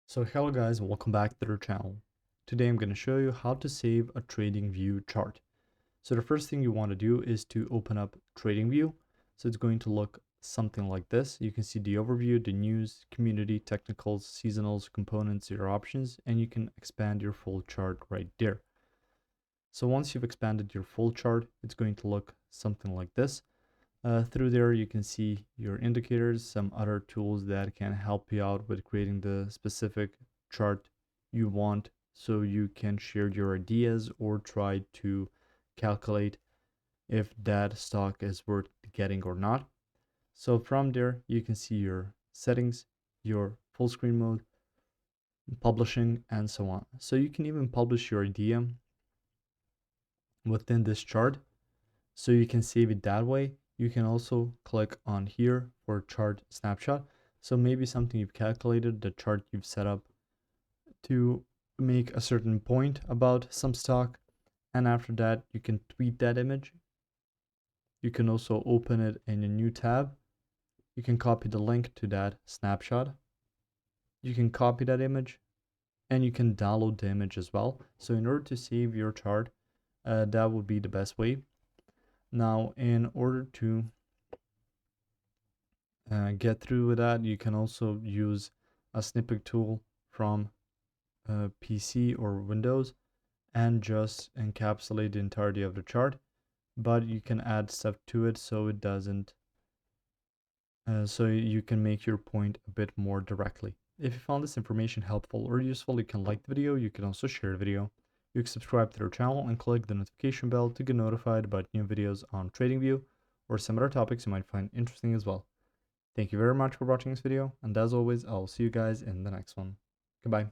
So hello guys, welcome back to our channel. Today I'm going to show you how to save a TradingView chart. So the first thing you want to do is to open up TradingView. So it's going to look something like this. You can see the overview, the news, community, technicals, seasonals, components, your options, and you can expand your full chart right there. So once you've expanded your full chart, it's going to look something like this. Through there, you can see your indicators, some other tools that can help you out with creating the specific chart you want so you can share your ideas or try to calculate if that stock is worth getting or not. So from there, you can see your settings, your full screen mode, publishing, and so on. So you can even publish your idea within this chart so you can save it that way. You can also click on here for chart snapshot. So maybe something you've calculated, the chart you've set up to make a certain point about some stock. And after that, you can tweet that image. You can also open it in a new tab. You can copy the link to that snapshot. You can copy that image and you can download the image as well. So in order to save your chart, that would be the best way. Now, in order to get through with that, you can also use a snippet tool from PC or Windows and just encapsulate the entirety of the chart. But you can add stuff to it so it doesn't, so you can make your point a bit more directly. If you found this information helpful or useful, you can like the video. You can also share the video. You can subscribe to our channel and click the notification bell to get notified about new videos on TradingView or some other topics you might find interesting as well. Thank you very much for watching this video, and as always, I'll see you guys in the next one. Goodbye.